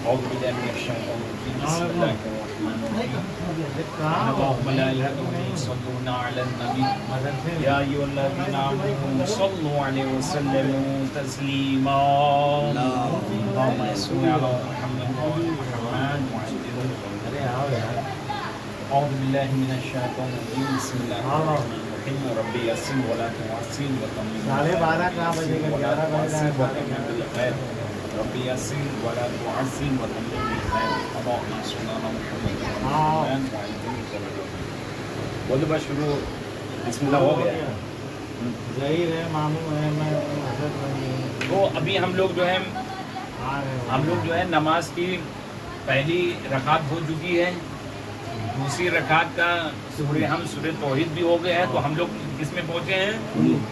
أعوذ بالله من الشيطان الرجيم بسم الله الرحمن الرحيم اللهم لا إله إلا أنت صلوا على النبي يا أيها الذين آمنوا صلوا عليه وسلموا تسليما اللهم صل على محمد وعلى محمد أعوذ بالله من الشيطان الرجيم بسم الله الرحمن الرحيم ربي يسر ولا تعسر وتمم بالخير ربي يسر ولا تعسر وتمم بالخير اللهم صل على محمد وعلى بشرو بسم الله ہو گیا ظہیر ہے معمول ہے میں حضرت بنی تو ابھی ہم لوگ جو ہے نماز کی پہلی رکعت ہو چکی ہے دوسری رکعت کا سورہ توحید بھی ہو گیا ہے تو ہم لوگ کس میں پہنچے ہیں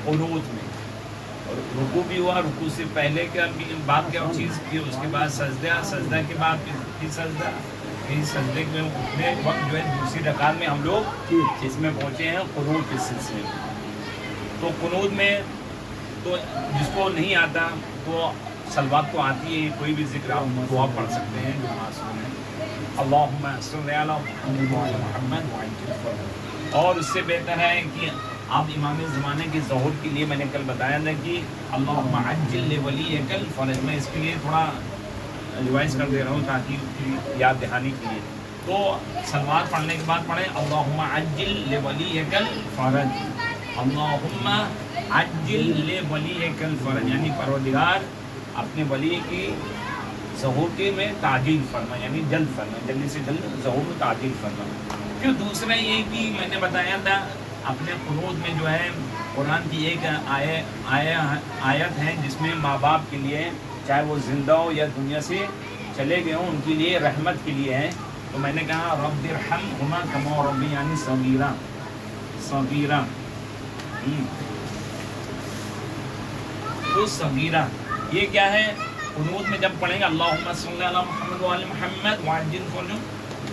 قنوت میں اور رکوع بھی ہوا رکوع سے پہلے کا بات کیا چیز کی اس کے بعد سجدہ کے بعد پھر سجدہ پھر سجدے کے اٹھنے وقت جو ہے دوسری رکعت میں ہم لوگ اس میں پہنچے ہیں قنوت کے سلسلے میں تو قنوت میں تو جس کو نہیں آتا تو صلوات تو آتی ہے کوئی بھی ذکر آپ دعا پڑھ سکتے ہیں جو معصوم ہے اللہم صل علی محمد وعلی محمد اور اس سے بہتر ہے کہ آپ امام زمانے کے ظہور کے لیے میں نے کل بتایا تھا کہ اللہم عجل لولیک الفرج میں اس کے لیے تھوڑا ریوائز کر دے رہا ہوں تاکہ یاد دہانی کے لیے تو صلوات پڑھنے کے بعد پڑھیں اللہم عجل لولیک الفرج اللہم عجل لولیک الفرج یعنی پروردگار اپنے ولی کی ظہور کے میں تعجیل فرما یعنی جلد فرما جلدی سے جلد ظہور میں تعجیل فرما پھر دوسرا یہ کہ میں نے بتایا تھا اپنے قنوت میں جو ہے قرآن کی ایک آیت ہے جس میں ماں باپ کے لیے چاہے وہ زندہ ہو یا دنیا سے چلے گئے ہوں ان کے لیے رحمت کے لیے ہے تو میں نے کہا رب ارحمہما کما ربیانی صغیرا تو صغیرہ یہ کیا ہے قنوت میں جب پڑھیں گے اللہم صلی علی محمد وعلی محمد وعجل فرج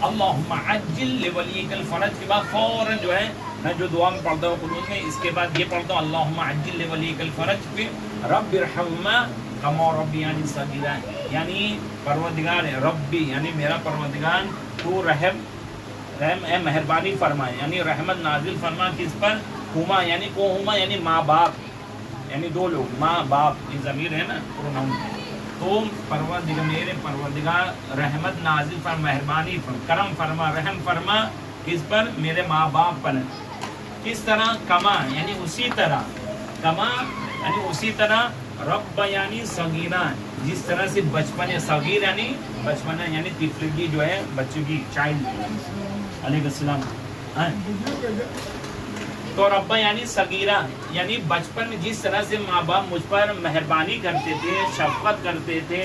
اللہم عجل لولیک الفرج کے بعد فوراً جو ہے میں جو دعا میں پڑھتا ہوں قنوت میں اس کے بعد یہ پڑھتا ہوں اللہم عجل لولیک الفرج پھر رب ارحمہما کما ربیانی صغیرا یعنی پروردگار ربی یعنی میرا پروردگار تو رحم مہربانی فرمائے یعنی رحمت نازل فرما کس پر ہما یعنی کو ہما یعنی ماں باپ یعنی دو لوگ ماں باپ یہ ضمیر ہے نا پروناؤن تو پروردگار میرے پروردگار رحمت نازل فرما مہربانی کرم فرما رحم فرما کس پر میرے ماں باپ پر کس طرح کما یعنی اسی طرح کما یعنی اسی طرح رب یعنی صغیرہ جس طرح سے بچپن صغیر یعنی بچپنا یعنی طفلگی جو ہے بچوں کی چائلڈ علیہ السلام تو ربا یعنی صغیرہ یعنی بچپن میں جس طرح سے ماں باپ مجھ پر مہربانی کرتے تھے شفقت کرتے تھے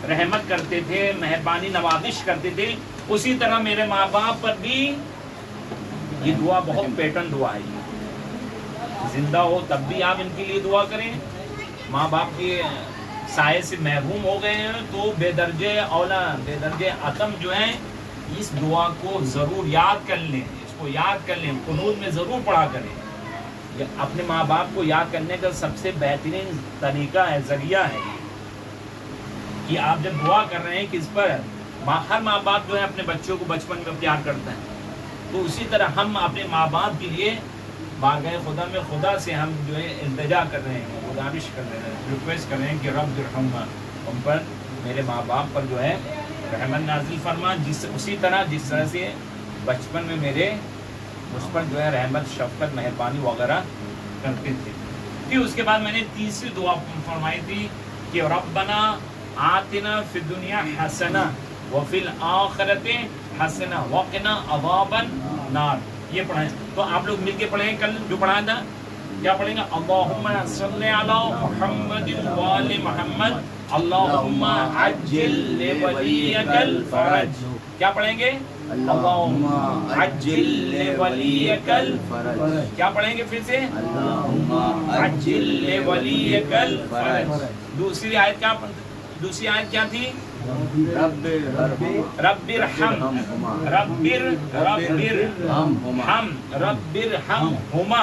رحمت کرتے تھے مہربانی نوازش کرتے تھے اسی طرح میرے ماں باپ پر بھی یہ دعا بہت پیٹرن دعا ہے زندہ ہو تب بھی آپ ان کے لیے دعا کریں ماں باپ کے سائے سے محروم ہو گئے ہیں تو بے درجے اولا بے درجے عتم جو ہیں اس دعا کو ضرور یاد کر لیں یاد کر لیں قنوت میں ضرور پڑھا کریں اپنے ماں باپ کو یاد کرنے کا سب سے بہترین طریقہ ہے ذریعہ ہے کہ آپ جب دعا کر رہے ہیں کس پر ہر ماں باپ جو ہے اپنے بچوں کو بچپن میں پیار کرتا ہے تو اسی طرح ہم اپنے ماں باپ کے لیے بارگاہ خدا میں خدا سے ہم جو ہے التجا کر رہے ہیں گزارش کر رہے ہیں ریکویسٹ کر رہے ہیں کہ رب ارحمہما ان پر میرے ماں باپ پر جو ہے رحمت نازل فرما اسی طرح جس طرح سے بچپن میں میرے اس پر جو ہے رحمت شفقت مہربانی وغیرہ کرتے تھے پھر اس کے بعد میں نے تیسری دعا فرمائی تھی کہ ربنا آتنا فی الدنیا حسنہ وفی الآخرۃ حسنہ وقنا عذاب النار یہ پڑھیں تو آپ لوگ مل کے پڑھیں کل جو پڑھا تھا کیا پڑھیں گے اللہم صلی علی محمد وعلی محمد اللہم عجل لولیک الفرج کیا پڑھیں گے اللہم عجل لولیک الفرج کیا پڑھیں گے پھر سے اللہم عجل لولیک الفرج دوسری آیت کیا تھی رب ارحمہما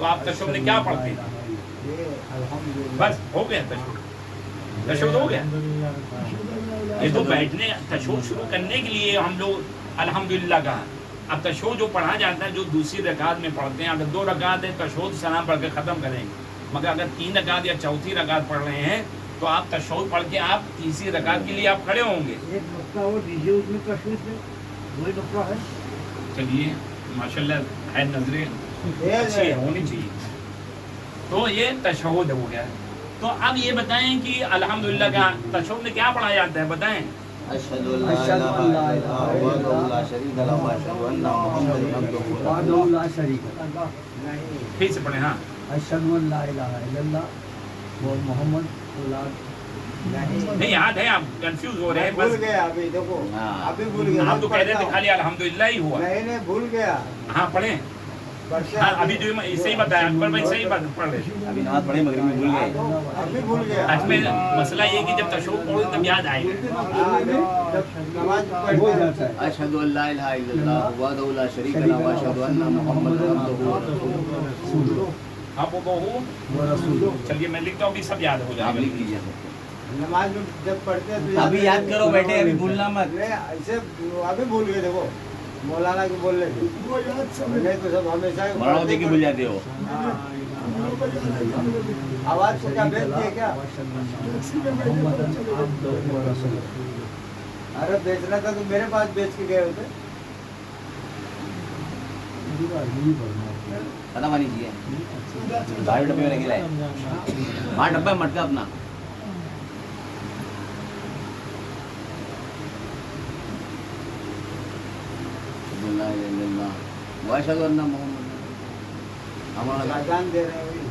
تو آپ تشہد میں کیا پڑھتے ہیں؟ یہ الحمدللہ بس ہو گیا تشہد، تشہد ہو گیا. یہ تو بیٹھنے تشہد شروع کرنے کے لیے ہم لوگ الحمدللہ کہا. اب تشہد جو پڑھا جاتا ہے جو دوسری رکعت میں پڑھتے ہیں، اگر 2 رکعت ہے تشہد سلام پڑھ کے ختم کریں گے، مگر اگر 3 رکعت یا چوتھی رکعت پڑھ رہے ہیں تو آپ تشہد پڑھ کے آپ تیسری رکعت کے لیے آپ کھڑے ہوں گے. ایک نقطہ اور دیجیے اس میں تشہد میں، وہی نقطہ ہے. چلیے ماشاءاللہ ہے، نظریں اچھی ہونی چاہیے. تو یہ تشہد ہو گیا. تو اب یہ بتائیں کہ الحمدللہ کا تشہد میں کیا پڑھا جاتا ہے بتائیں؟ اشهد ان لا اله الا الله وحده لا شريك له واشهد ان محمدا عبده وحدہ لا شریک لہ. پھر سے پڑھیں. ہاں اشہد ان لا الہ الا اللہ و محمد نہیں یاد ہے، آپ کنفیوز ہو رہے ہیں بھول بس. گیا ابھی دیکھو، ہاں. ابھی بھول گیا. آپ تو کہہ رہے تھے خالی الحمدللہ ہی ہوا. نہیں بھول گیا. ہاں پڑھیں. ہاں ابھی جو صحیح بتایا اکبر بھائی، صحیح بات پڑھ رہے. ابھی نماز پڑھی مغرب میں بھول گئے. ابھی بھول گیا. اس میں مسئلہ یہ کہ جب تشہد پڑھو تب یاد آئے گا. نماز پڑھ جاتا ہے. اشهد ان لا اله الا الله وحده لا شريك له واشهد ان محمدا عبده ورسوله. آپ وہ چلیے میں لکھتا ہوں، ابھی سب یاد ہو آپ جائے لکھ گا. لیجیے. نماز میں جب پڑھتے ہیں تو ابھی یاد کرو بیٹے، ابھی بھولنا مت. نہیں ایسے ابھی بھول گئے. دیکھو مولانا کی بول رہے تھے، نہیں تو سب ہمیشہ مولانا ہوتے کہ بھول جاتے ہو. آواز کو کیا بیچ دیے کیا؟ ارے بیچنا تھا تو میرے پاس بیچ کے گئے ہوتے. پتہ مانی چاہیے. باہر ڈبے میں رکھ لائے، باہر ڈبہ مٹکا اپنا. لا الہ الا اللہ واشهد ان محمد ہمارا اذان دے رہے ہیں.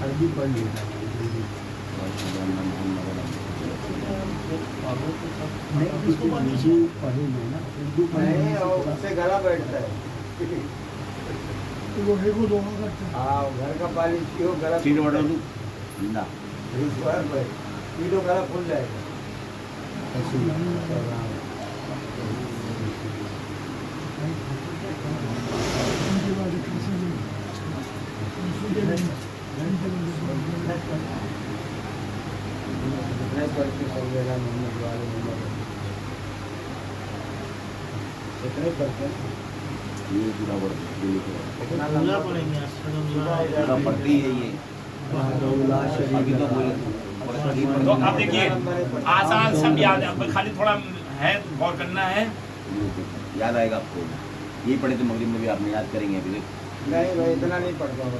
عربی پڑھ لیتا ہے. نہیں اس سے گلا بیٹھتا ہے. ہاں گھر کا پانی پیو، گلا تین بٹر دوں نہ پیلو، گلا کھل جائے گا. یہ پورا پڑتی ہے. یہ ابھی تو بولے تو آپ دیکھیے آسان سب یاد ہے، اب خالی تھوڑا ہے غور کرنا ہے. یاد آئے گا آپ کو. یہی پڑھے تو مغرب میں بھی آپ نے یاد کریں گے. ابھی نہیں بھائی اتنا نہیں پڑھتا ہوں.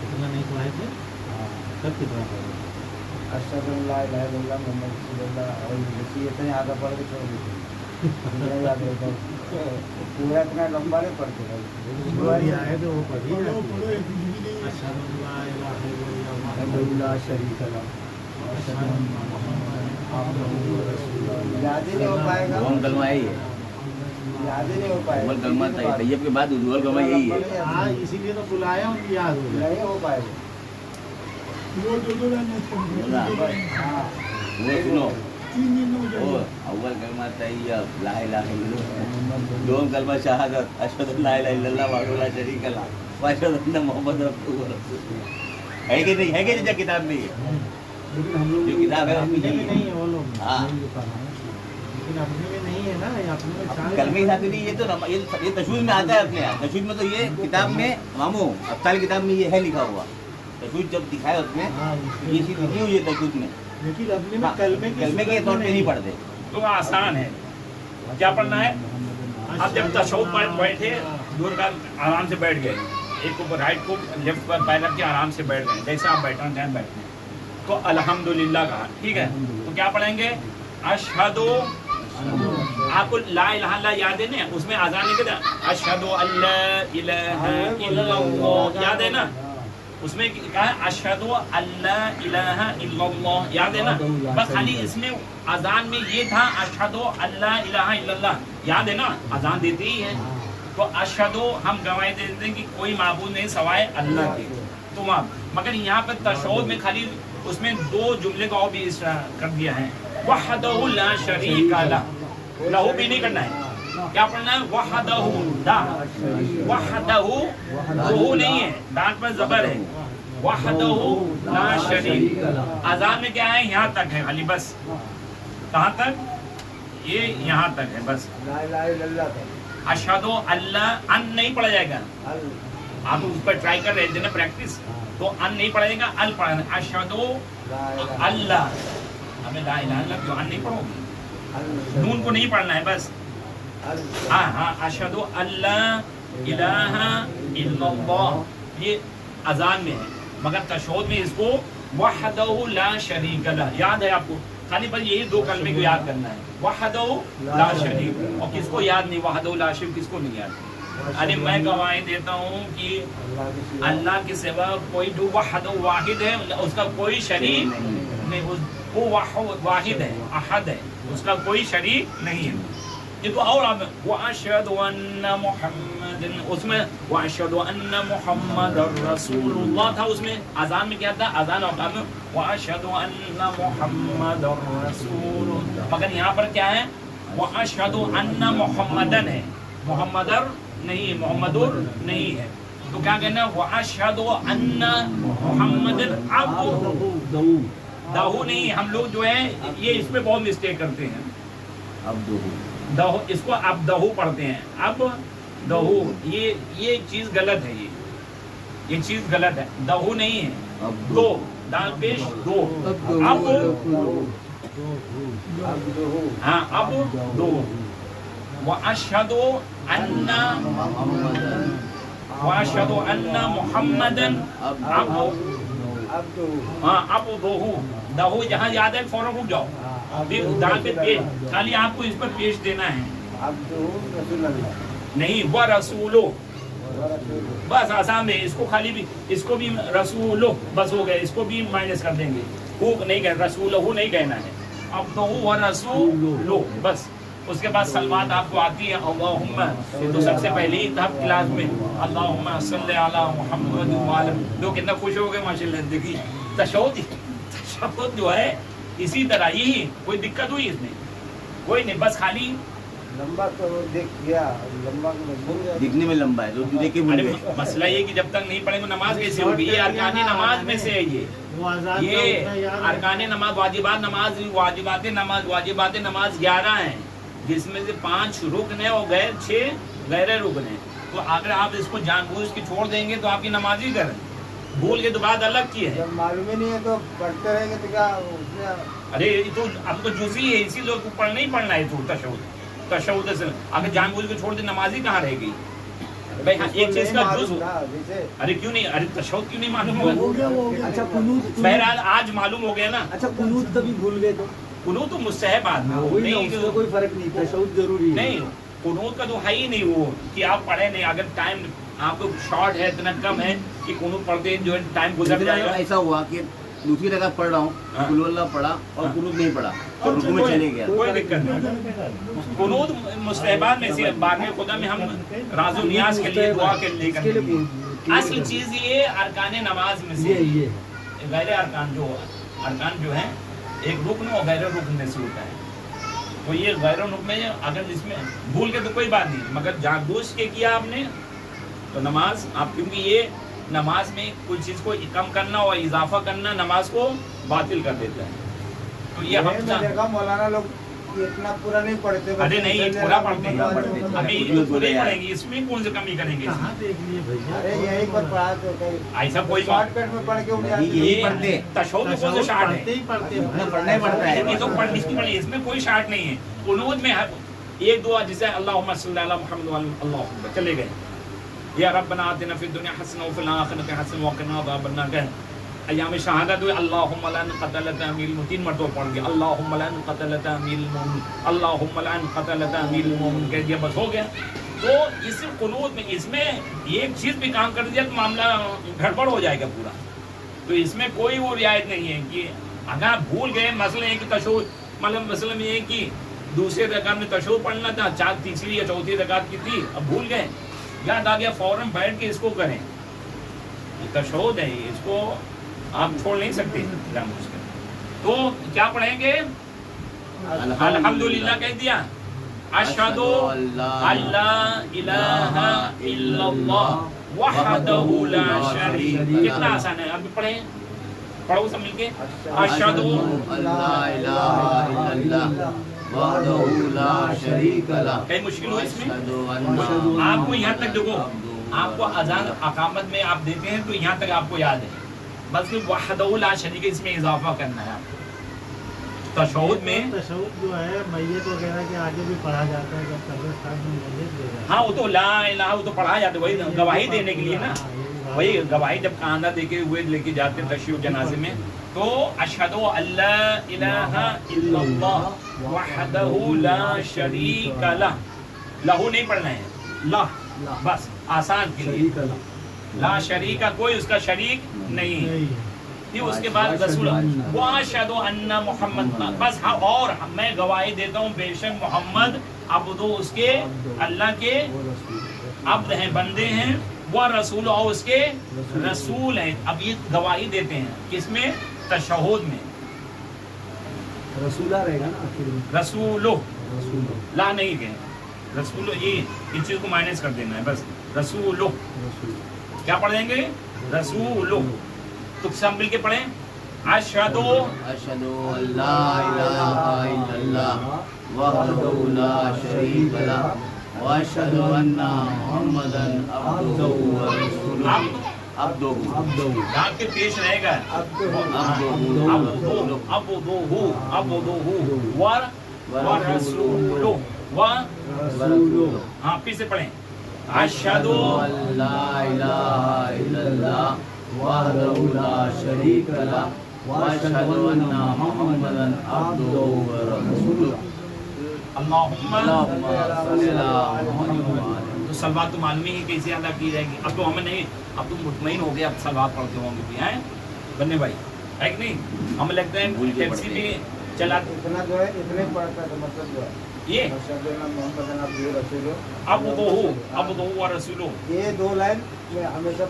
اتنا نہیں پڑھائے تھے سب کتنا پڑھا. اشہد ان لا الہ الا اللہ محمد رسول اللہ. اور اتنے آدھا پڑھ کے چھوڑ دیتے. یاد رہتا ہوں پورا اتنا لمبا نہیں پڑھتے بھائی. آئے تو وہ پڑھی اشہد ان لا الہ الا اللہ وحدہ لا شریک لہ واشہد ان محمدا عبدہ ورسولہ. یاد ہی نہیں ہو پائے گا. دوم کلمہ یہی ہے. یاد ہی نہیں ہو پائے اول کلمہ طیب کے بعد اول کلمہ یہی ہے. ہاں اسی لیے تو بلایا ان کی یاد ہو جائے. نہیں ہو پائے گا. ہاں وہ سنو، وہ اول کلمہ طیب لا الہ الا اللہ، دوم کلمہ شہادت اشہد ان لا الہ الا اللہ وحدہ لا شریک لہ واشہد ان محمد عبدہ ورسولہ. ہے کہ نہیں؟ ہے کہ نہیں؟ کتاب میں لیکن ہم لوگ جو کتاب ہے اپنے میں نہیں ہے وہ لوگ. ہاں. لیکن اپنے میں نہیں ہے نا. یہ اپنے میں کلمے کے ساتھ نہیں. یہ تو یہ تشہود میں آتا ہے اپنے یہاں. تشہود میں تو یہ کتاب میں ماموں افطار کتاب میں یہ ہے لکھا ہوا. تشہود جب دکھایا اس میں یہ چیز لکھی ہوئی ہے تشہود میں. لیکن اپنے میں کلمے کے طور پہ نہیں پڑھتے. تو آسان ہے. کیا پڑھنا ہے؟ اب جب تشہد پر بیٹھے دور کا آرام سے بیٹھ گئے، ایک کو رائٹ کو لیفٹ پر پیر رکھ کے آرام سے بیٹھ گئے جیسے آپ بیٹھنا چاہیں بیٹھیں. تو الحمدللہ کہا. ٹھیک ہے، تو کیا پڑھیں گے؟ اشہد. آپ کو لا الہ الا اللہ یاد ہے نا؟ اس میں آزان نہیں کہتا اشہد ان لا الہ الا اللہ، یاد ہے نا؟ اس میں کہا ہے اشہد اللہ الہ الا اللہ، یاد ہے نا؟ بس خالی اس میں اذان میں یہ تھا اشہد اللہ الہ الا اللہ، یاد ہے نا؟ اذان دیتے ہی ہے تو اشہد ہم گواہی دیتے ہیں کہ کوئی معبود نہیں سوائے اللہ کے، تو وہاں مگر یہاں پر تشہد میں خالی اس میں دو جملے کو اور بھی اس طرح کر دیا ہے، وحدہ لا شریک لہ، لہو بھی نہیں کرنا ہے، کیا پڑھنا ہے؟ وحدہ دا، وحدہ وہ نہیں ہے، دال پر زبر ہے، وحدہ لا شریک، اذان میں کیا ہے؟ یہاں تک ہے خالی، بس کہاں تک؟ یہ یہاں تک ہے بس، لا الہ الا اللہ تھا، اشہد اللہ ان نہیں پڑھا جائے گا، آپ اس پر ٹرائی کر رہے تھے نا پریکٹس، تو ان نہیں پڑھا جائے گا، ال پڑھا ہے، اشہد اللہ، ہمیں لا الہ الا جو ان نہیں پڑھو گے، نون کو نہیں پڑھنا ہے بس، ہاں ہاں اشہد اللہ الہ الا اللہ، یہ اذان میں ہے، مگر تشہد میں اس کو وحدہ لا شریک لہ، یاد ہے آپ کو؟ خالی بس یہی دو کلمے کو یاد کرنا ہے، وحدہ لا شریک، اور کس کو یاد نہیں وحدہ لا شریک، کس کو نہیں یاد؟ ارے میں گواہی دیتا ہوں کہ اللہ کے سوا کوئی جو وحدہ واحد ہے اس کا کوئی شریک نہیں، وہ واحد ہے، احد ہے، اس کا کوئی شریک نہیں ہے۔ یہ تو اور آپ وَأَشْهَدُ أَنَّ مُحَمَّدٍ، اس میں وَأَشْهَدُ أَنَّ مُحَمَّدًا رَسُولُ اللَّهَ تھا، اس میں اذان میں کیا تھا؟ اذان اوقات میں وَأَشْهَدُ أَنَّ مُحَمَّدًا رَسُولُ، مگر یہاں پر کیا ہے؟ وَأَشْهَدُ أَنَّ مُحَمَّدًا ہے، محمدر نہیں، محمدر نہیں ہے، تو کیا کہنا ہے؟ وَأَشْهَدُ أَنَّ مُحَمَّدًا عَبْدُهُ، داہو نہیں، ہم لوگ جو ہے یہ اس میں بہت مسٹیک کرتے ہیں، دہو اس کو اب دہو پڑھتے ہیں، اب دہو، یہ چیز غلط ہے، یہ چیز غلط ہے، دہو نہیں ہے، دو دال پیش دو، اب ہاں اب دو، وَأَشْهَدُ أَنَّ مُحَمَّدًا ہاں اب دہو جہاں یاد ہے فوراً رک جاؤ، دال پہ پیش، خالی آپ کو اس پر پیش دینا ہے، نہیں وہ رسولو، بس آسان ہے، اس کو خالی بھی، اس کو بھی رسولو بس ہو گئے، اس کو بھی مائنس کر دیں گے، ہو نہیں کہنا، رسولو نہیں کہنا ہے، اب تو وہ رسولو بس، اس کے بعد سلوات آپ کو آتی ہے، اللہم، یہ تو سب سے پہلے ہی تھا کلاس میں، اللہم صلی علی محمد وعلی، لوگ کتنا خوش ہو گئے ماشاءاللہ، دیکھیے تشہد جو ہے اسی طرح یہی، کوئی دقت ہوئی اس میں؟ کوئی نہیں، بس خالی لمبا تو دیکھ گیا، لمبا دکھنے میں لمبا ہے، تو دیکھ کے بھول گئے۔ مسئلہ یہ کہ جب تک نہیں پڑھیں گے نماز کیسے ہوگی؟ یہ ارکان نماز میں سے ہے، یہ ارکان نماز، واجبات نماز، واجبات نماز 11 ہیں، جس میں سے 5 رکن ہیں اور غیر 6 غیر رکن ہیں، تو اگر آپ اس کو جان بوجھ کے چھوڑ دیں گے تو آپ کی نماز ہی کریں، بھول کے تو بات الگ کی ہے۔ جب معلوم ہی نہیں ہے تو پڑھتے رہیں گے تو کیا ارے یہ تو اب تو جزئی ہے، اسی لوگ کو پڑھنا ہی پڑھنا ہے، تو تشہد سے اگر جان بوجھ کے چھوڑ دیں نماز ہی کہاں رہے گی بھائی؟ ہاں ایک چیز کا جز، ارے کیوں نہیں، ارے تشہد کیوں نہیں معلوم ہوگا؟ اچھا قنوت، بہرحال آج معلوم ہو گیا نا، اچھا قنوت کبھی بھول گئے تو قنوت تو مستحب آدمی ہو، وہی اس میں کوئی فرق نہیں، تشہد ضروری ہے، نہیں قنوت کا تو ہے ہی نہیں وہ کہ آپ پڑھیں نہیں، اگر ٹائم آپ کو شارٹ ہے، اتنا کم ہے کہ قنوت پڑھتے ہیں جو ٹائم گزر جائے گا۔ ایسا ہوا کہ دوسری رکعت پڑھ رہا ہوں، قل اللہ پڑھا اور قنوت نہیں پڑھا اور رکوع میں چلے گیا، کوئی دقت نہیں، قنوت مستحبات میں سے بارگاہ خدا میں ہم راز و نیاز کے لیے دعا کے لیے کرتے ہیں، اصل چیز یہ ارکان نماز میں سے غیر ارکان جو ہیں ایک رکن اور غیر رکن میں سے ہوتا ہے، تو یہ غیر رکن میں اگر اس میں بھول کے تو کوئی بات نہیں، مگر جان بوجھ کے کیا آپ نے تو نماز آپ، کیونکہ یہ نماز میں کوئی چیز کو کم کرنا اور اضافہ کرنا نماز کو باطل کر دیتا ہے، تو یہ ہم دیکھا مولانا لوگ اتنا پورا نہیں پڑھتے، ارے نہیں پورا پڑھتے ہیں، ابھی پورے پڑھیں گے، اس میں کون سے کمی کریں گے؟ ارے یہی پر پڑھا تو ایسا کوئی شارٹ کٹ میں پڑھ کے انہیں یہ پڑھتے تشہد میں کون سے شارٹ ہے؟ پڑھنا ہی پڑتا ہے، یہ تو پڑھنی ہی پڑھی، اس میں کوئی شارٹ نہیں ہے، قنوت میں ایک دعا جسے اللہم صلی علی محمد اللہم چلے گئے، یا ربنا آتنا فی الدنیا حسنہ وفی الآخرۃ حسنہ وقنا عذاب النار، گئے ایام شہادت ہوئے اللہم لعن قتلۃ امیر المؤمنین، 3 مرتبہ پڑھ گئے اللہم لعن قتلۃ امیر المؤمنین، اللہم لعن قتلۃ امیر المؤمنین، کہہ دیا بس ہو گیا، تو اس قنوت میں اس میں ایک چیز بھی کام کر دیا تو معاملہ گڑبڑ ہو جائے گا پورا. تو اس میں کوئی وہ رعایت نہیں ہے کہ اگر آپ بھول گئے مثلا ایک تشہد مطلب مثلا یہ کہ دوسرے رکعت میں تشہد پڑھنا تھا، تیسری یا چوتھی رکعت کی تھی، اب بھول گئے، یاد آ گیا، فوراً بیٹھ کے اس کو کریں. یہ تشہد ہے، اس کو آپ چھوڑ نہیں سکتے. تو کیا پڑھیں گے؟ الحمدللہ کہہ دیا، اشہد اللہ الہ الا اللہ وحدہ لا شریک. کتنا آسان ہے، اب پڑھیں، پڑھو سب مل کے. اشہد اللہ الہ الا اللہ وحدہ لا شریک لہ. کئی مشکل ہو اس میں؟ آپ کو یہاں تک دیکھو، آپ کو اذان اقامت میں آپ دیتے ہیں تو یہاں تک آپ کو یاد ہے، بس وحدہ لا شریک اس میں اضافہ کرنا ہے. آپ تشہد میں تشہد جو ہے میت وغیرہ کے آگے بھی پڑھا جاتا ہے جب قبرستان میں میت دے جاتا ہے. ہاں وہ تو لا الہ وہ تو پڑھا جاتا ہے، وہی گواہی دینے کے لیے نا، وہی گواہی جب کاندھا دے کے ہوئے لے کے جاتے ہیں تشیع جنازے میں. تو اشہد اللہ الہ الا اللہ وحدہ لا شریک لہ. لہو نہیں پڑھنا ہے، لا بس آسان کے لیے. لا شریک، کوئی اس کا شریک نہیں. پھر اس کے بعد رسول واشہد ان محمد، بس ہاں، اور میں گواہی دیتا ہوں بے شک محمد عبدو، اس کے اللہ کے عبد ہیں، بندے ہیں، وہ رسول اور اس کے رسول ہیں. اب یہ گواہی دیتے ہیں کس میں؟ تشہد میں. رسولہ رہے گا نا آخر میں، رسولو، لا نہیں گئے، رسولو، یہ اس چیز کو مائنس کر دینا ہے بس. رسولو کیا پڑھ دیں گے؟ رسولو. تو سب مل کے پڑھیں، اشہد اشہد اللہ الہ الا اللہ وحدہ لا شریک لہ واشہد ان محمدا عبدہ ورسولہ. عبدہ آپ کے پیش رہے گا ہاں پھر سے پڑھیں، اشہد اللہ الہ الا اللہ وحدہ لا شریک لہ واشہد ان محمدا عبدہ ورسولہ. اللہم اللہم صلی علی محمد. تو صلوات تو معلوم ہی کیسے ادا کی جائے گی. اب تو ہمیں نہیں، اب تو مطمئن ہو گئے، اب صلوات پڑھتے ہوں گے بھی ہیں بننے بھائی، ہے کہ نہیں؟ ہمیں لگتا ہے ٹیکسی بھی چلاتے اتنا جو ہے اتنے پڑھتا ہے، مطلب جو ہے یہ اشہد ان محمد عبدہ رسولہ، عبدہ ورسولہ، یہ دو لائن میں ہمیشہ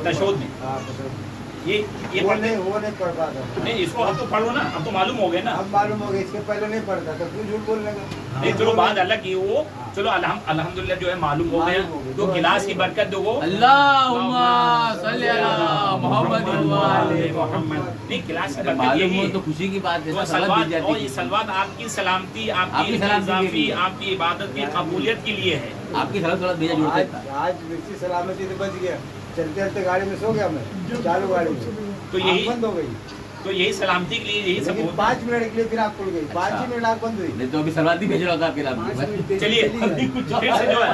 تشہد میں. ہاں تشہد. یہ وہ پڑھتے نہیں پڑھ پاتا. نہیں، اس کو اب تو پڑھو نا، اب تو معلوم ہو گئے نا. اب معلوم ہو گیا، اس کے پہلے نہیں پڑھتا تھا، کیوں جھوٹ بولنے کا. نہیں چلو بات الگ کی وہ، چلو الحمدللہ جو ہے معلوم ہو گیا. تو گلاس کی برکت دو وہ اللہم صلی علی محمد وآل محمد. نہیں، گلاس کی برکت معلوم ہو یہی تو خوشی کی بات ہے. تو سلوات، اور یہ سلوات آپ کی سلامتی، آپ کی اضافی، آپ کی عبادت کی قبولیت کے لیے ہے. آپ کی سلام تھوڑا بھیجا جوڑ دیتا. آج مرچی سلامتی سے بچ گیا، چلتے چلتے گاڑی میں سو گیا میں، چالو گاڑی میں تو یہی بند ہو گئی. تو یہی سلامتی کے لیے یہی سب لیکن ہوتا ہے. 5 منٹ کے لیے پھر آنکھ کھل گئی، 5 منٹ آنکھ بند ہوئی. نہیں تو ابھی سلوات بھی بھیج رہا ہوتا آپ کے نام کی. چلیے پھر سے جو ہے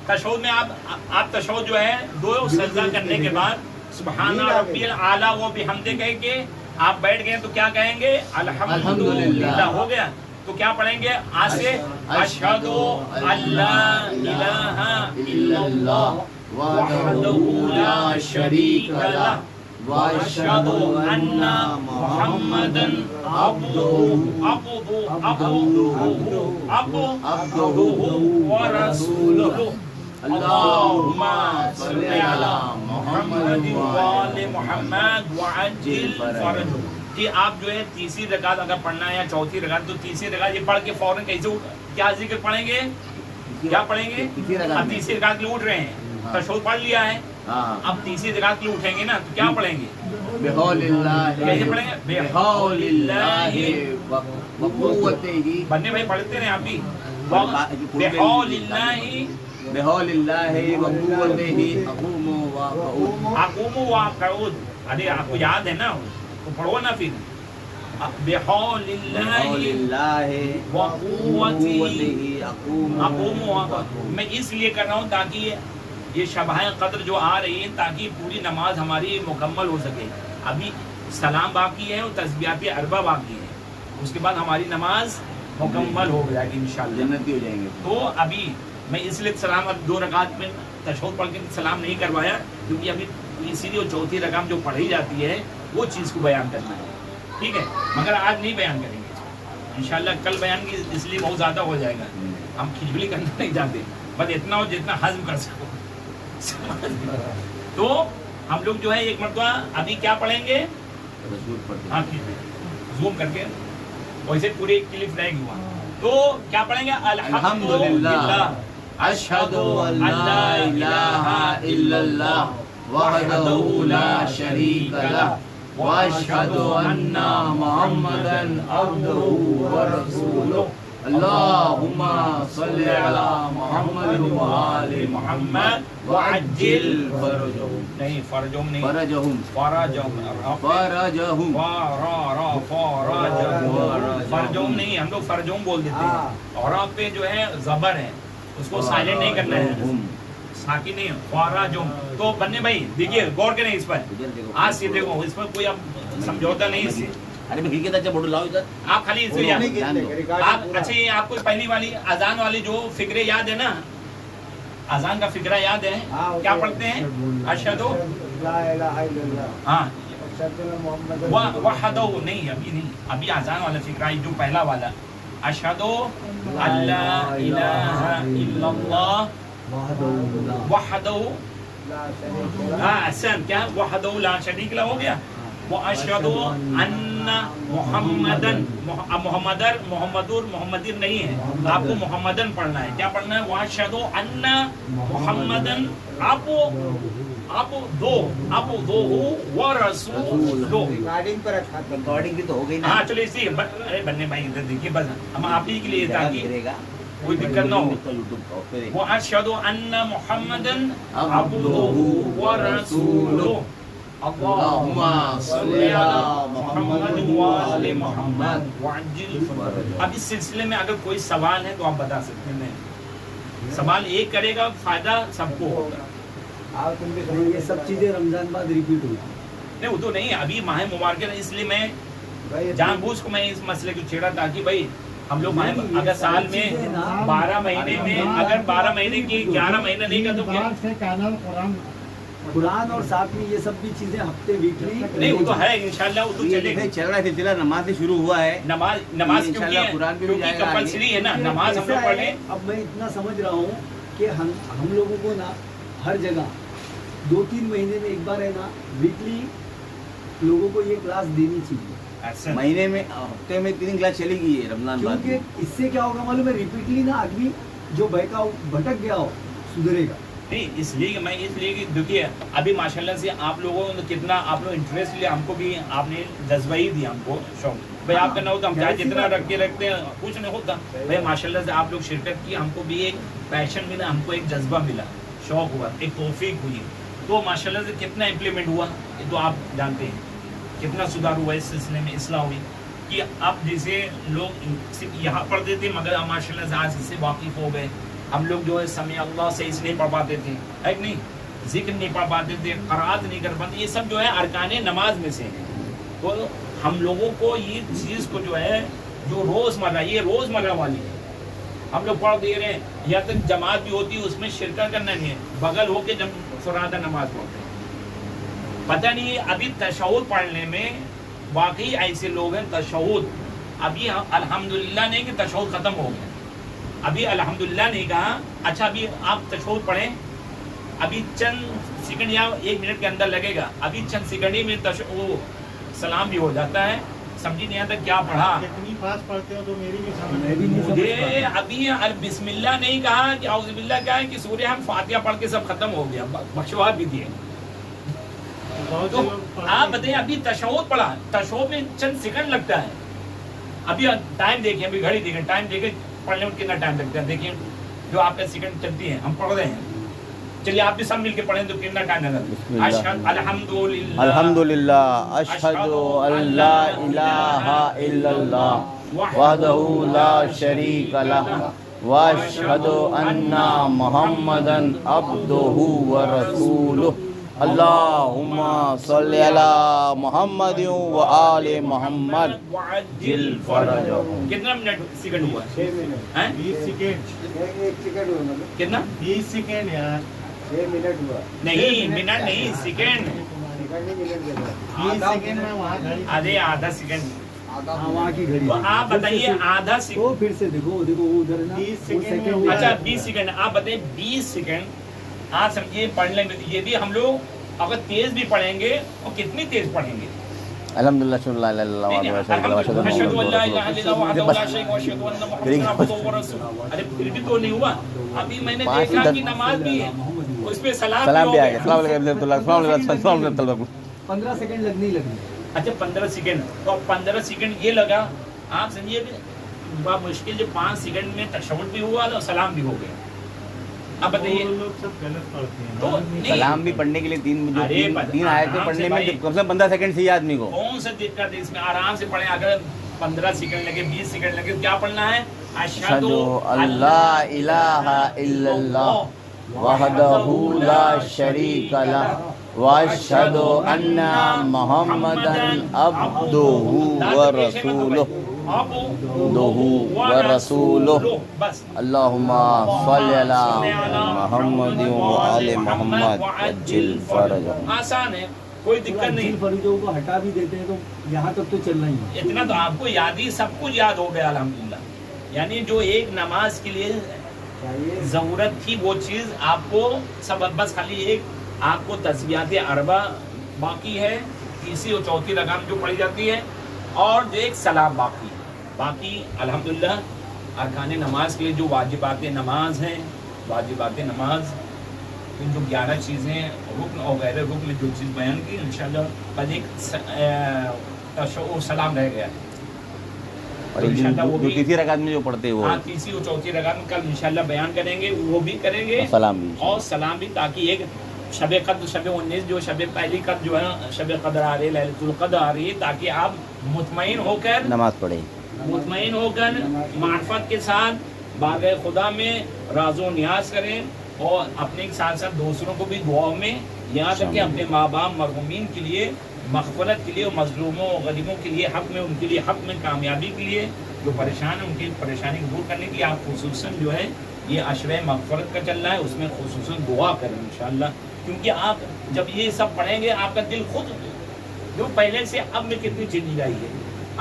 تشہد میں آپ تشہد جو ہے دو سجدہ کرنے کے بعد سبحان ربی الاعلیٰ و بحمدہ کہہ کے آپ بیٹھ گئے تو کیا کہیں گے؟ الحمدللہ. ہو گیا تو کیا پڑھیں گے آج سے؟ اشہد اللہ الہ الا اللہ وحدہ لا شریک لہ واشہد ان محمدا عبدہ ورسولہ. اللہم صلی علی محمد وآل محمد وعجل فرجہ. جی آپ جو ہے تیسری رکعت اگر پڑھنا ہے یا چوتھی رکعت، تو تیسری رکعت یہ پڑھ کے فوراً کیسے کیا ذکر پڑھیں گے؟ کیا پڑھیں گے؟ اب تیسری رکعت کے لیے اٹھ رہے ہیں، تشہد پڑھ لیا ہے، اب تیسری رکعت کے لیے اٹھیں گے نا تو کیا پڑھیں گے؟ بحول اللہ، کیسے پڑھیں گے؟ بحول اللہ. وقوتہ، بننے بھائی پڑھتے رہے آپ بھی. بحول اللہ بحول اللہ وقوتہ اقوم واقعود. اقوم واقعود. ارے آپ کو یاد ہے نا، تو پڑھو نا پھر. بحول اللہ وقوتہ اقوم واقعود. میں اس لیے کر رہا ہوں تاکہ یہ شبہ قدر جو آ رہی ہے تاکہ پوری نماز ہماری مکمل ہو سکے. ابھی سلام باقی ہے اور تسبیحات اربع باقی ہے، اس کے بعد ہماری نماز مکمل ہو جائے گی انشاءاللہ، جنتی ہو جائیں گے. تو ابھی میں اس لیے سلام اب 2 رکعت میں تشہد پڑھ کے سلام نہیں کروایا، کیونکہ ابھی اسی لیے چوتھی رکعت جو پڑھی جاتی ہے وہ چیز کو بیان کرنا ہے، ٹھیک ہے، مگر آج نہیں بیان کریں گے انشاءاللہ، کل بیان کی اس لیے بہت زیادہ ہو جائے گا، ہم کھجلی کرنا نہیں جانتے، بس اتنا ہو جتنا ہضم کر سکو۔ تو ہم لوگ جو ہے ایک مرتبہ ابھی کیا پڑھیں گے، ہاں زوم کر کے ویسے پورے کلپ رہے گی وہاں، تو کیا پڑھیں گے، الحمدللہ اشہد ان لا الہ الا اللہ وحدہ لا شریک لہ واشہد ان محمدا عبدہ ورسولہ اللہم صلی علی محمد وآل محمد وعجل فرجہم، نہیں فرجہم نہیں، فرجہم فرجہم نہیں، ہم لوگ فرجہم بول دیتے ہیں، اور آپ پہ جو ہے زبر ہے اس کو سائلنٹ نہیں کرنا ہے، ساکی نہیں، فرجہم۔ تو بننے بھائی دیکھیے غور کریں اس پر، آج سے دیکھو اس پر کوئی اب سمجھوتا نہیں، اس سے ارے میں کہتا اچھا بوڑھو لاؤ ادھر، آپ خالی اسے یاد آپ، اچھا یہ آپ کو پہلی والی اذان والی جو فکرے یاد ہے نا، اذان کا فکرہ یاد ہے، کیا پڑھتے ہیں، اشہدو لا الہ الا اللہ، ہاں اشہد ان محمد وحدہ نہیں، ابھی نہیں، ابھی اذان والا فکرہ جو پہلا والا، اشہدو لا الہ الا اللہ وحدہ لا شریک لہ، ہاں احسن، کیا وحدہ لا شریک لہ ہو گیا، واشہد ان محمدن، محمدن نہیں ہے، آپ کو محمدن پڑھنا ہے، کیا پڑھنا ہے، واشہد ان محمدن عبدہ ورسولہ، ریکارڈنگ پر رکھا تھا، ریکارڈنگ بھی تو ہو گئی نا، ہاں چلو اسی ارے بننے بھائی ادھر دیکھیے، بس ہم آپ ہی کے لیے تاکہ گرے گا کوئی دقت نہ ہو، یوٹیوب پہ واشہد ان محمدن عبدہ ورسولہ اللہم صلی علی محمد وآل محمد وعجل فرجہم۔ اب اس سلسلے میں اگر کوئی سوال ہے تو آپ بتا سکتے ہیں، سوال ایک کرے گا فائدہ سب کو ہوگا، آؤ تم بھی یہ سب چیزیں رمضان بعد ریپیٹ ہوئی، نہیں وہ تو نہیں، ابھی ماہ مبارک ہے، اس لیے میں بھائی جان بوجھ کو میں اس مسئلے کو چھیڑا تاکہ بھائی ہم لوگ اگر سال میں 12 مہینے میں اگر 12 مہینے کی 11 مہینے نہیں کر تو کیا، قرآن اور ساتھ میں یہ سب بھی چیزیں ہفتے ویکلی نہیں وہ تو ہے انشاءاللہ، وہ تو چلے گا، چل رہا ہے سلسلہ، نماز سے شروع ہوا ہے، نماز انشاءاللہ قرآن پہ بھی جائے گا، کمپلسری ہے نا، نماز ہم لوگ پڑھ لیں۔ اب میں اتنا سمجھ رہا ہوں کہ ہم لوگوں کو نا ہر جگہ 2-3 مہینے میں ایک بار ہے نا ویکلی لوگوں کو یہ کلاس دینی چاہیے، مہینے میں ہفتے میں 3 کلاس چلے گی ہے رمضان بعد، کیونکہ اس سے کیا ہوگا معلوم ہے، ریپیٹلی نا آدمی جو بہکا بھٹک گیا ہو سدھرے گا، نہیں اس لیے میں اس لیے کہ دیکھیے ابھی ماشاءاللہ سے آپ لوگوں نے کتنا آپ لوگ انٹرسٹ لیا، ہم کو بھی آپ نے جذبہ ہی دیا، ہم کو شوق، بھائی آپ کا نہ ہوتا ہم چاہے جتنا رکھتے ہیں کچھ نہیں ہوتا، بھائی ماشاءاللہ سے آپ لوگ شرکت کی، ہم کو بھی ایک پیشن ملا، ہم کو ایک جذبہ ملا، شوق ہوا، ایک توفیق ہوئی، تو ماشاءاللہ سے کتنا امپلیمنٹ ہوا یہ تو آپ جانتے ہیں، کتنا سدھار ہوا اس سلسلے میں، اصلاح ہوئی، کہ اب جیسے لوگ صرف یہاں پڑھتے تھے مگر ہم ماشاءاللہ سے آج اس سے واقف ہو گئے، ہم لوگ جو ہے سمع اللہ سے اس نہیں پڑھ پاتے تھے، ہے کہ نہیں، ذکر نہیں پڑھ پاتے تھے، قرات نہیں کر پاتے، یہ سب جو ہے ارکان نماز میں سے ہیں، تو ہم لوگوں کو یہ چیز کو جو ہے جو روزمرہ، یہ روزمرہ والی ہے، ہم لوگ پڑھ دے رہے ہیں، یا تک جماعت بھی ہوتی ہے اس میں شرکت کرنا نہیں ہے، بغل ہو کے جب فرادہ نماز پڑھتے ہیں، پتہ نہیں ہے ابھی تشہد پڑھنے میں واقعی ایسے لوگ ہیں، تشہد ابھی الحمدللہ نہیں کہ تشہد ختم ہو گیا، ابھی الحمدللہ نہیں کہا، اچھا ابھی آپ تشہد پڑھیں، ابھی چند سیکنڈ یا 1 منٹ کے اندر لگے گا، ابھی چند سیکنڈ ہی میں سلام بھی ہو جاتا ہے، سمجھی نہیں آتا کیا پڑھا، کتنی فاسٹ پڑھتے ہو تو میری بھی سمجھ میں بھی نہیں سمجھ مجھے ابھی بسم اللہ نہیں کہا کہ اعوذ باللہ کیا ہے کہ سورہ ہم فاتحہ پڑھ کے سب ختم ہو گیا، بخشوا بھی دیے، تو آپ بتائیں ابھی تشہد پڑھا، تشہد میں چند سیکنڈ لگتا ہے، ابھی ٹائم دیکھیں، ابھی گھڑی دیکھیں، ٹائم دیکھیں پڑھنے میں کتنا ٹائم لگتا ہے، دیکھیں جو آپ کا سیکنڈ چلتی ہے، ہم پڑھ رہے ہیں، چلیے آپ بھی سب مل کے پڑھیں تو کتنا ٹائم لگا، اشہد الحمدللہ اشہد ان لا الہ الا اللہ وحدہ لا شریک لہ واشہد ان محمدا عبدہ ورسولہ اللہم صلی علی محمد و آل محمد وعجل فرجهم. کتنا منٹ سیکنڈ ہوا 6 منٹ ہیں؟ 20 سیکنڈ ایک سیکنڈ ہوا مطلب کتنا 20 سیکنڈ یار 6 منٹ ہوا نہیں منٹ نہیں سیکنڈ سیکنڈ ہی منٹ دیتا 20 سیکنڈ میں وہاں گھڑی آدھے آدھا سیکنڈ ہاں وہاں کی گھڑی تو آپ بتائیے آدھا وہ سیکنڈ پھر سے دیکھو وہ ادھر ہے نا 20 وہ سیکنڈ سیکنڈ میں ہوا اچھا ہے. 20 سیکنڈ آپ بتائیں 20 سیکنڈ آپ سمجھیے پڑھ لیں گے یہ بھی ہم لوگ اگر تیز بھی پڑھیں گے اور کتنی تیز پڑھیں گے الحمدللہ شکر اللہ الہ الا اللہ اشہد ان لا الہ الا اللہ وحدہ لا شریک له واشہد ان محمدا عبدہ ورسولہ. ارے پھر بھی تو نہیں ہوا. ابھی میں نے دیکھا کہ نماز بھی ہے اس پہ سلام سلام بھی بھی آ گیا. السلام علیکم السلام علیکم السلام علیکم. 15 سیکنڈ لگنی لگنی. اچھا 15 سیکنڈ تو 15 سیکنڈ یہ لگا آپ سمجھیے کہ بڑا مشکل جو 5 سیکنڈ میں تشہد بھی ہوا اور سلام بھی ہو گیا. اب بتائیے وہ لوگ سب غلط پڑھتے ہیں تو سلام بھی پڑھنے کے لیے ارے تین آیتیں آرام پڑھنے سے میں بھائی. کم سے کم 15 سیکنڈ چاہیے آدمی کو. کون سا دقت ہے اس میں آرام سے پڑھیں. اگر 15 سیکنڈ لگے 20 سیکنڈ لگے کیا پڑھنا ہے اشہد ان لا الہ الا اللہ وحدہ لا شریک لہ واشہد ان محمدا عبدہ ورسولہ بس اللہم صلی علی محمد و آل محمد وعجل فرجهم. آسان ہے کوئی دقت نہیں. فرجوں کو ہٹا بھی دیتے ہیں تو یہاں تک تو چلنا ہی ہے. اتنا تو آپ کو یاد ہی سب کچھ یاد ہو گیا الحمدللہ. یعنی جو ایک نماز کے لیے ضرورت تھی وہ چیز آپ کو سب بس خالی ایک آپ کو تسبیحات اربع باقی ہے تیسری اور چوتھی رکعت جو پڑھی جاتی ہے اور جو ایک سلام باقی الحمدللہ ارکان نماز کے لیے جو واجبات نماز ہیں واجبات نماز ان جو 11 چیزیں رکن اور غیر رکن جو چیز بیان کی انشاءاللہ کل ایک سلام رہ گیا. اور جو تیسری رکعت میں جو پڑھتے ہیں وہ ہاں تیسری اور چوتھی رکعت میں کل انشاءاللہ بیان کریں گے وہ بھی کریں گے سلام بھی اور سلام بھی تاکہ ایک شب قدر شب 19 جو شب پہلی قدر جو ہے شب قدر آ رہی ہے لیلۃ القدر آ رہی ہے تاکہ آپ مطمئن ہو کر معرفت کے ساتھ بارگاہ خدا میں راز و نیاز کریں اور اپنے ساتھ ساتھ دوسروں کو بھی دعاؤں میں یاد رکھیں. اپنے ماں باپ مرحومین کے لیے مغفرت کے لیے اور مظلوموں اور غریبوں کے لیے حق میں ان کے لیے حق میں کامیابی کے لیے جو پریشان ہیں ان کی پریشانی کو دور کرنے کے لیے آپ خصوصاً جو ہے یہ عشرہ مغفرت کا چل رہا ہے اس میں خصوصاً دعا کریں انشاءاللہ. کیونکہ آپ جب یہ سب پڑھیں گے آپ کا دل خود جو پہلے سے اب میں کتنی چینج آئی ہے.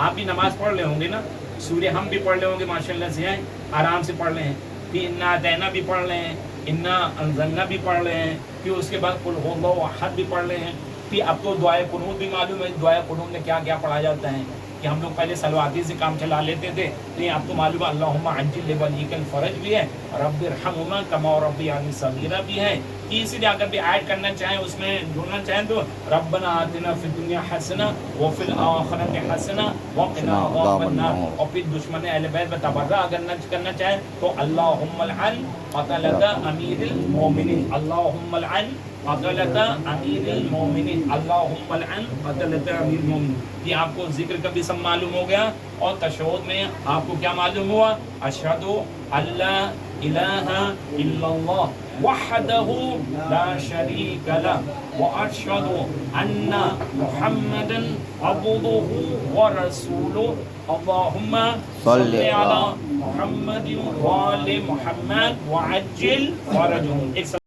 آپ بھی نماز پڑھ رہے ہوں گے نا سورہ ہم بھی پڑھ رہے ہوں گے ماشاءاللہ سے ہیں آرام سے پڑھ رہے ہیں. پھر انا اعطینا بھی پڑھ رہے ہیں انا انزلنا بھی پڑھ رہے ہیں پھر اس کے بعد قل هو الله احد بھی پڑھ رہے ہیں. پھر اب تو دعائے قنوت بھی معلوم ہے دعائے قنوت میں کیا کیا پڑھا جاتا ہے کہ ہم لوگ پہلے صلواتی سے کام چلا لیتے تھے نہیں اب تو معلوم ہے اللہم عجل لولیک الفرج بھی ہے رب ارحمہما کما ربیانی صغیرہ بھی ہے. اس لیے اگر بھی ایڈ کرنا چاہیں اس میں جڑنا چاہیں تو ربنا آتنا فی الدنیا حسنہ وفی الآخرۃ حسنہ وقنا عذاب النار. اور پھر دشمن اہل بیت میں تبرہ اگر نہ کرنا چاہیں تو اللہم العن قتلۃ امیر المومنین اللہم العن قتلۃ امیر المومنین اللہم العن قتلۃ امیر المومنین. یہ آپ کو ذکر کا بھی سب معلوم ہو گیا اور تشہد میں آپ کو کیا معلوم ہوا اشہد ان لا الہ الا اللہ وحدہ لا شریک لہ واشہد ان محمدا عبدہ ورسولہ اللہم صلی علی محمد وآل محمد وعجل فرجهم.